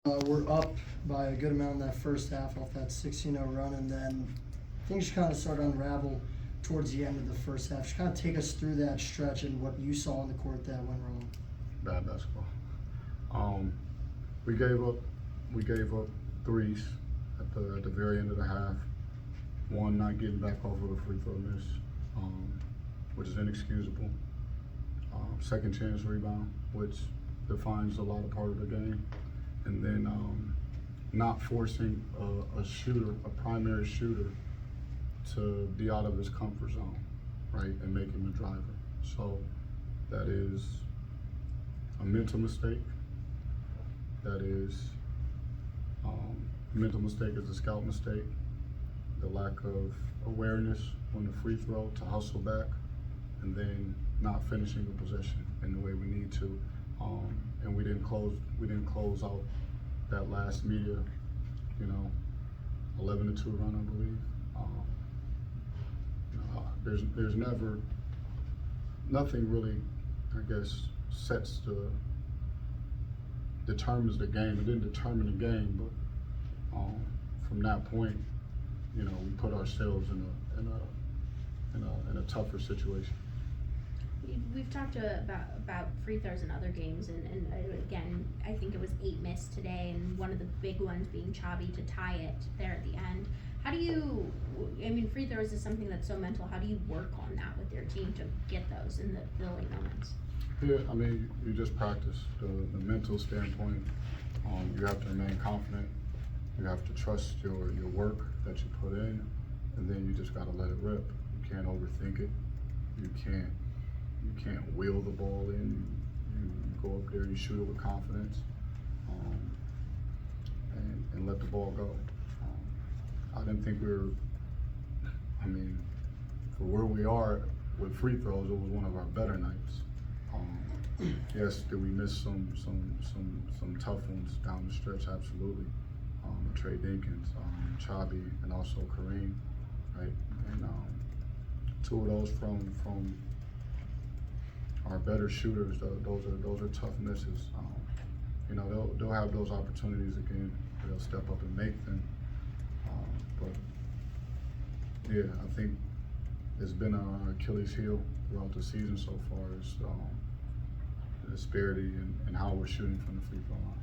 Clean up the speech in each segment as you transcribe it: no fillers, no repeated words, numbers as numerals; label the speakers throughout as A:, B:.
A: We're up by a good amount in that first half off that 16-0 run, and then things kind of started to unravel towards the end of the first half. Just kind of take us through that stretch and what you saw on the court that went wrong.
B: Bad basketball. We gave up threes at the very end of the half. One, not getting back off of a free throw miss, which is inexcusable. Second chance rebound, which defines a lot of part of the game. And then not forcing a primary shooter to be out of his comfort zone, right, and make him a driver. So that is a mental mistake. That is mental mistake is a scout mistake. The lack of awareness on the free throw to hustle back, and then not finishing the possession in the way we need to. And we didn't close out that last media, 11-2 run, I believe. There's never nothing really, I guess, determines the game. It didn't determine the game, but from that point, we put ourselves in a tougher situation.
C: We've talked about free throws in other games, and again, I think it was 8 missed today, and one of the big ones being Chavi to tie it there at the end. How do you, free throws is something that's so mental. How do you work on that with your team to get those in the late moments?
B: Yeah, you just practice. The mental standpoint, you have to remain confident. You have to trust your work that you put in, and then you just got to let it rip. You can't overthink it. You can't wheel the ball in. You go up there, you shoot it with confidence, and let the ball go. I didn't think for where we are with free throws, it was one of our better nights. Yes, did we miss some tough ones down the stretch? Absolutely. Trey Dinkins, Chavi, and also Kareem, right? And two of those from our better shooters. Those are tough misses. They'll have those opportunities again. They'll step up and make them. But yeah, I think it's been our Achilles heel throughout the season so far is the disparity in how we're shooting from the free throw line.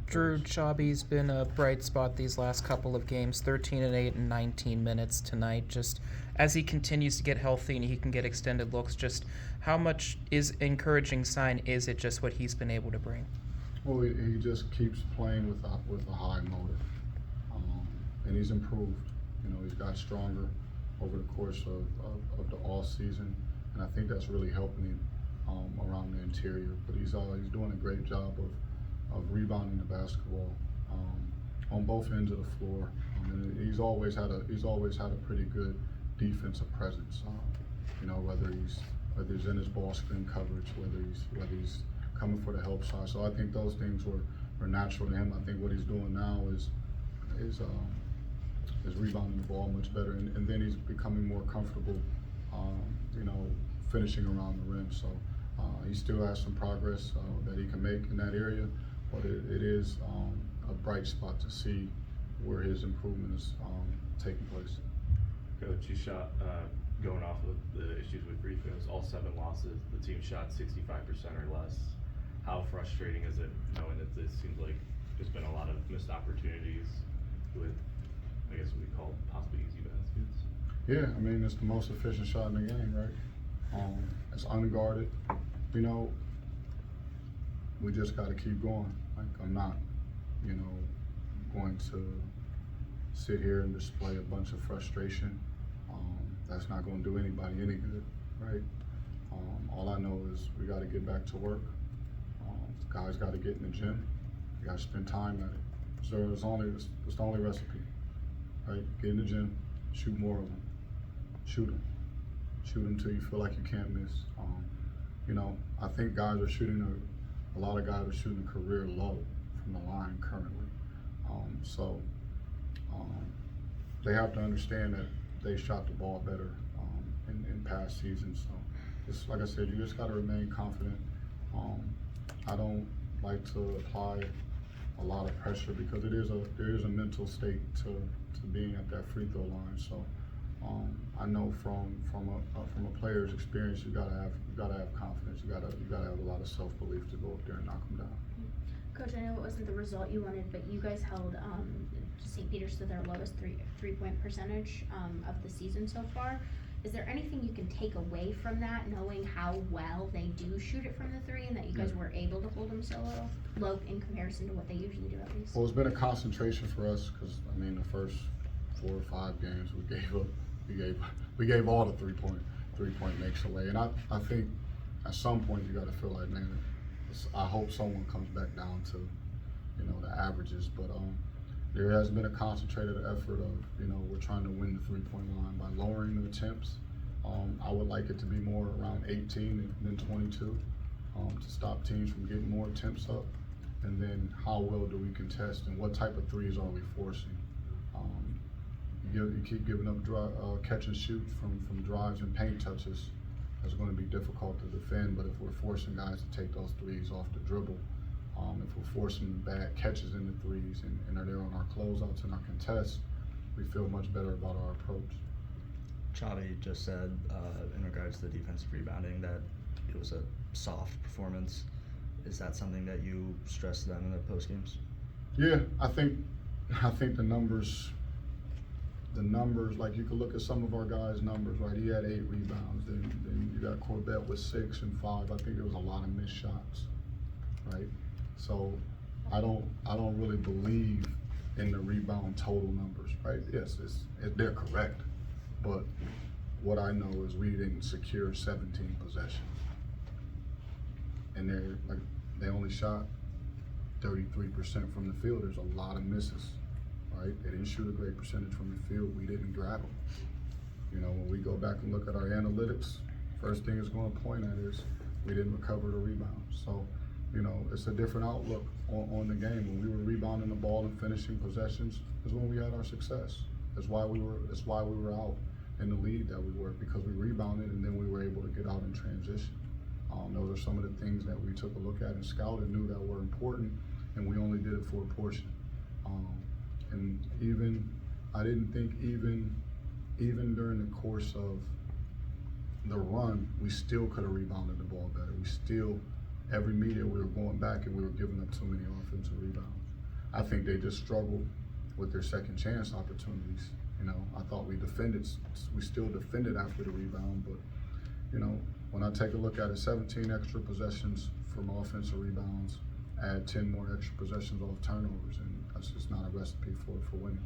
D: Drew, Chavi's been a bright spot these last couple of games, 13 and 8 and 19 minutes tonight. Just as he continues to get healthy and he can get extended looks, just how much is encouraging sign is it just what he's been able to bring?
B: Well, he just keeps playing with a high motor, and he's improved. He's got stronger over the course of the all season, and I think that's really helping him around the interior. But he's doing a great job of rebounding the basketball on both ends of the floor. And he's always had a pretty good defensive presence. Whether he's in his ball screen coverage, whether he's coming for the help side. So I think those things were natural to him. I think what he's doing now is rebounding the ball much better, and then he's becoming more comfortable, finishing around the rim. So he still has some progress that he can make in that area, but it is a bright spot to see where his improvement is taking place.
E: Coach, you shot, going off of the issues with free throws, all 7 losses, the team shot 65% or less. How frustrating is it knowing that this seems like there's been a lot of missed opportunities with, I guess, what we call possibly easy baskets?
B: Yeah, it's the most efficient shot in the game, right? It's unguarded. We just got to keep going. Like, I'm not, going to sit here and display a bunch of frustration. That's not going to do anybody any good, right? All I know is we got to get back to work. Guys got to get in the gym. You got to spend time at it. So it's the only recipe, right? Get in the gym, shoot more of them, shoot them till you feel like you can't miss. I think guys are shooting a lot of guys are shooting career low from the line currently. They have to understand that they shot the ball better in past seasons. So it's like I said, you just got to remain confident. I don't like to apply a lot of pressure because there is a mental state to being at that free throw line. So I know from a player's experience, you gotta have confidence. You gotta have a lot of self-belief to go up there and knock them down.
C: Coach, I know it wasn't the result you wanted, but you guys held St. Peter's to their lowest three-point percentage of the season so far. Is there anything you can take away from that, knowing how well they do shoot it from the three, and that you guys were able to hold them so low in comparison to what they usually do, at least?
B: Well, it's been a concentration for us because I mean the first 4 or 5 games we gave all the three-point makes away, and I think at some point you got to feel like, man, I hope someone comes back down to the averages, but there has been a concentrated effort of we're trying to win the three-point line by lowering the attempts. I would like it to be more around 18 than 22 to stop teams from getting more attempts up, and then how well do we contest and what type of threes are we forcing. You keep giving up catch and shoot from drives and paint touches. It's going to be difficult to defend, but if we're forcing guys to take those threes off the dribble, if we're forcing bad catches in the threes and are there on our closeouts and our contests, we feel much better about our approach.
F: Chavi just said in regards to the defensive rebounding that it was a soft performance. Is that something that you stress to them in the post games?
B: Yeah, I think the numbers, like you could look at some of our guys' numbers, right? He had 8 rebounds, then you got Corbett with 6 and 5. I think there was a lot of missed shots, right? So I don't really believe in the rebound total numbers, right? Yes, they're correct, but what I know is we didn't secure 17 possessions, and they only shot 33% from the field. There's a lot of misses. Right? They didn't shoot a great percentage from the field. We didn't grab them. When we go back and look at our analytics, first thing it's going to point at is we didn't recover the rebound. So, it's a different outlook on the game. When we were rebounding the ball and finishing possessions is when we had our success. That's why we were out in the lead that we were, because we rebounded and then we were able to get out in transition. Those are some of the things that we took a look at and scouted, knew that were important, and we only did it for a portion. And I didn't think even during the course of the run, we still could have rebounded the ball better. Every media, we were going back and we were giving up too many offensive rebounds. I think they just struggled with their second chance opportunities. I thought we still defended after the rebound, but when I take a look at it, 17 extra possessions from offensive rebounds, add 10 more extra possessions off turnovers, and that's just not a recipe for winning.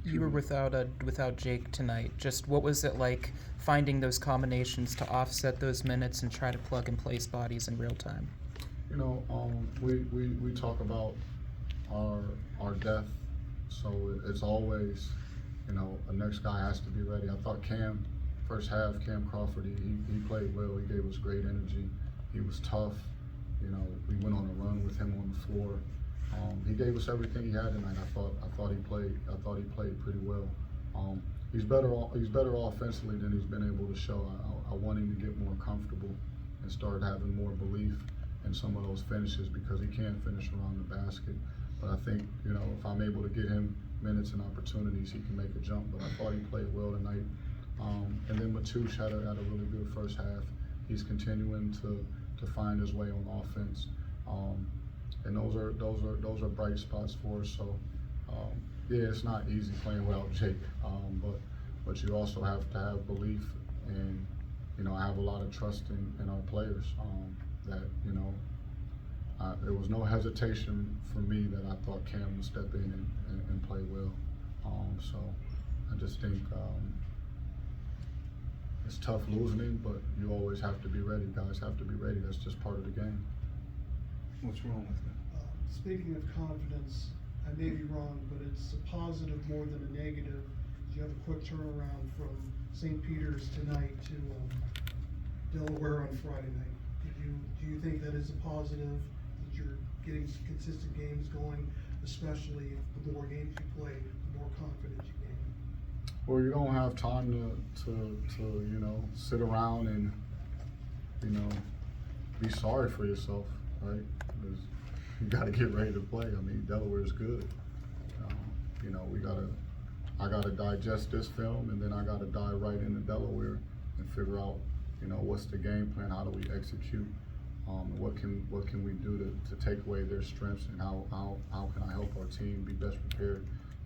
D: You were without Jake tonight. Just what was it like finding those combinations to offset those minutes and try to plug and place bodies in real time?
B: We talk about our depth, so it's always a next guy has to be ready. I thought first half Cam Crawford, he played well. He gave us great energy. He was tough. We went on a run with him on the floor. He gave us everything he had tonight. I thought he played pretty well. He's better offensively than he's been able to show. I want him to get more comfortable and start having more belief in some of those finishes, because he can finish around the basket. But I think if I'm able to get him minutes and opportunities, he can make a jump. But I thought he played well tonight. And then Matoush had a really good first half. He's continuing to find his way on offense, and those are bright spots for us. So yeah, it's not easy playing without Jake, but you also have to have belief, and I have a lot of trust in our players. That there was no hesitation for me that I thought Cam would step in and play well. So I just think it's tough losing him, but you always have to be ready. Guys have to be ready. That's just part of the game.
G: What's wrong with that?
H: Speaking of confidence, I may be wrong, but it's a positive more than a negative. You have a quick turnaround from St. Peter's tonight to Delaware on Friday night. Do you think that is a positive, that you're getting consistent games going, especially if the more games you play, the more confidence you gain?
B: Well, you don't have time to sit around and be sorry for yourself, right? Because you gotta get ready to play. I mean, Delaware's good. You know, I gotta digest this film, and then I gotta dive right into Delaware and figure out, you know, what's the game plan, how do we execute, what can we do to take away their strengths, and how can I help our team be best prepared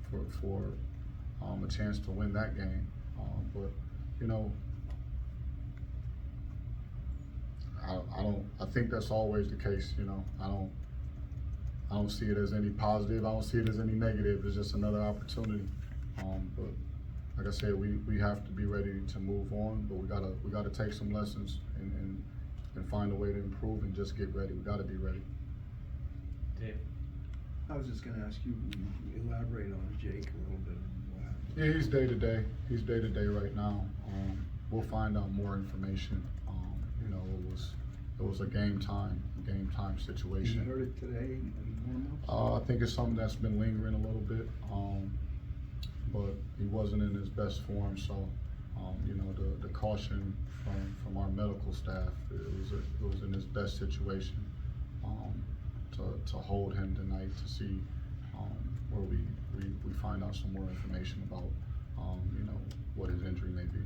B: for a chance to win that game. But you know, I think that's always the case. You know, I don't see it as any positive. I don't see it as any negative. It's just another opportunity. But like I said, we have to be ready to move on. But we gotta take some lessons and find a way to improve and just get ready. We gotta be ready.
E: Dave.
G: I was just gonna ask you, elaborate on Jake a little bit.
B: Yeah, he's day to day. He's day to day right now. We'll find out more information. You know, it was a game time situation.
G: You heard it today in warm-ups?
B: I think it's something that's been lingering a little bit, but he wasn't in his best form. So, you know, the caution from our medical staff, it was in his best situation to hold him tonight to see where we find out some more information about you know, what his injury may be.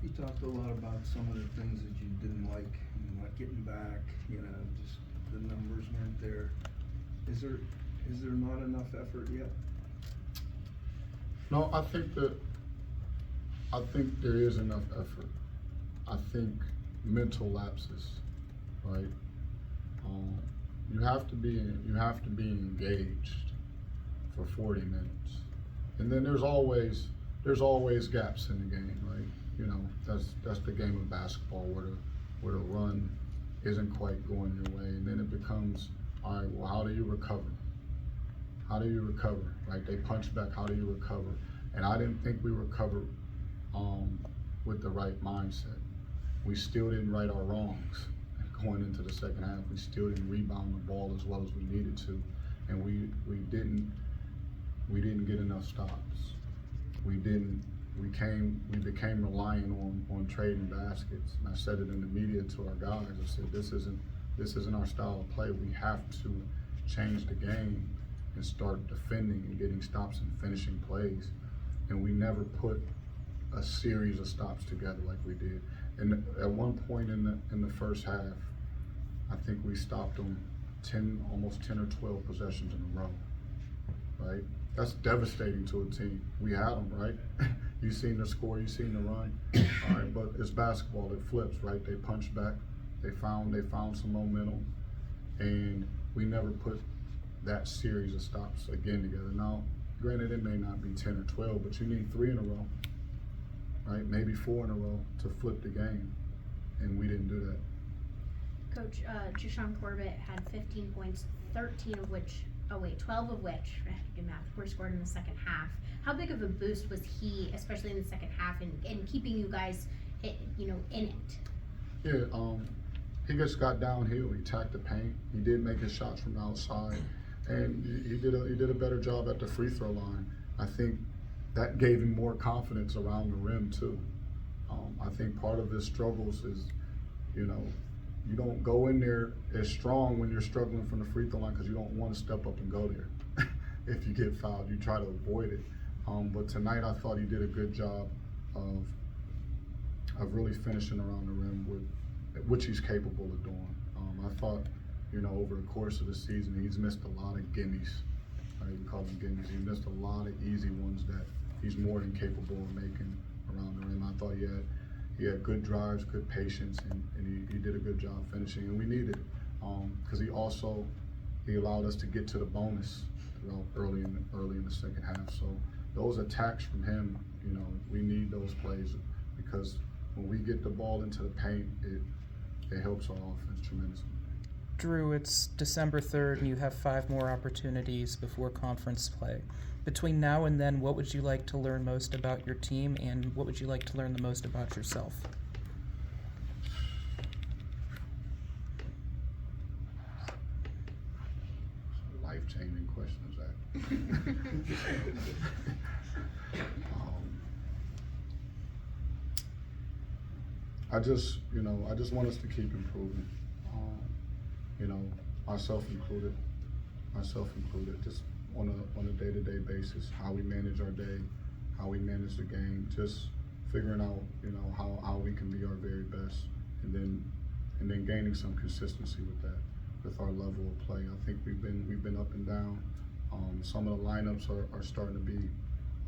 G: You talked a lot about some of the things that you didn't like, not getting back, you know, just the numbers weren't there. Is there not enough effort yet?
B: No, I think there is enough effort. I think mental lapses, right? You have to be engaged for 40 minutes, and then there's always gaps in the game, right? You know, that's the game of basketball where the run isn't quite going your way, and then it becomes, all right, well, how do you recover? How do you recover, right? They punch back, how do you recover? And I didn't think we recovered with the right mindset. We still didn't right our wrongs going into the second half. We still didn't rebound the ball as well as we needed to, and we didn't get enough stops. We became reliant on trading baskets. And I said it in the media to our guys. I said, this isn't our style of play. We have to change the game and start defending and getting stops and finishing plays. And we never put a series of stops together like we did. And at one point in the first half, I think we stopped them almost 10 or 12 possessions in a row, right? That's devastating to a team. We had them, right? You seen the score, you seen the run, all right? But it's basketball, it flips, right? They punched back, they found some momentum, and we never put that series of stops again together. Now, granted, it may not be 10 or 12, but you need 3 in a row, right? Maybe 4 in a row to flip the game, and we didn't do that.
C: Coach, Jashawn Corbett had 15 points, 12 of which, I have to do math, were scored in the second half. How big of a boost was he, especially in the second half, in keeping you guys, in it?
B: Yeah, he just got downhill. He attacked the paint. He did make his shots from outside, and he did a better job at the free throw line. I think that gave him more confidence around the rim too. I think part of his struggles is, you know, you don't go in there as strong when you're struggling from the free throw line because you don't want to step up and go there. If you get fouled, you try to avoid it. But tonight I thought he did a good job of really finishing around the rim, which he's capable of doing. I thought, you know, over the course of the season, he's missed a lot of gimmies. Right? We call them gimmies. He missed a lot of easy ones that he's more than capable of making around the rim. I thought he had good drives, good patience, and he did a good job finishing, and we needed it because he allowed us to get to the bonus early in the second half. So those attacks from him, you know, we need those plays because when we get the ball into the paint, it helps our offense tremendously.
D: Drew, it's December 3rd, and you have 5 more opportunities before conference play. Between now and then, what would you like to learn most about your team, and what would you like to learn the most about yourself?
B: Life-changing questions, that. I just want us to keep improving. You know, myself included. myself included, just on a day-to-day basis, how we manage our day, how we manage the game, just figuring out, you know, how we can be our very best, and then gaining some consistency with that, with our level of play. I think we've been up and down. Some of the lineups are starting to be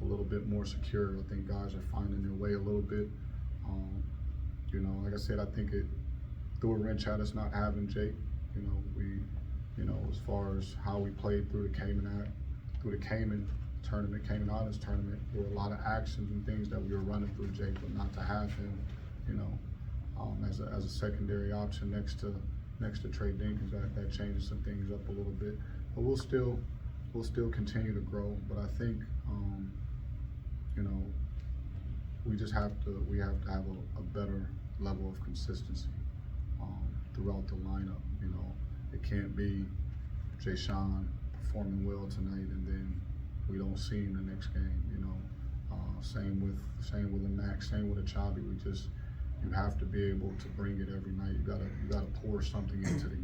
B: a little bit more secure. I think guys are finding their way a little bit. You know, like I said, I think it threw a wrench at us not having Jake. You know, as far as how we played through the Cayman tournament, Cayman Islands tournament, there were a lot of actions and things that we were running through Jake, but not to have him, you know, as a secondary option next to Trey Dinkins, that changes some things up a little bit. But we'll still continue to grow. But I think, you know, we have to have a better level of consistency throughout the lineup. You know, it can't be Jay Sean performing well tonight and then we don't see him the next game. You know, same with a Max, same with a Chabi. You have to be able to bring it every night. You gotta pour something into the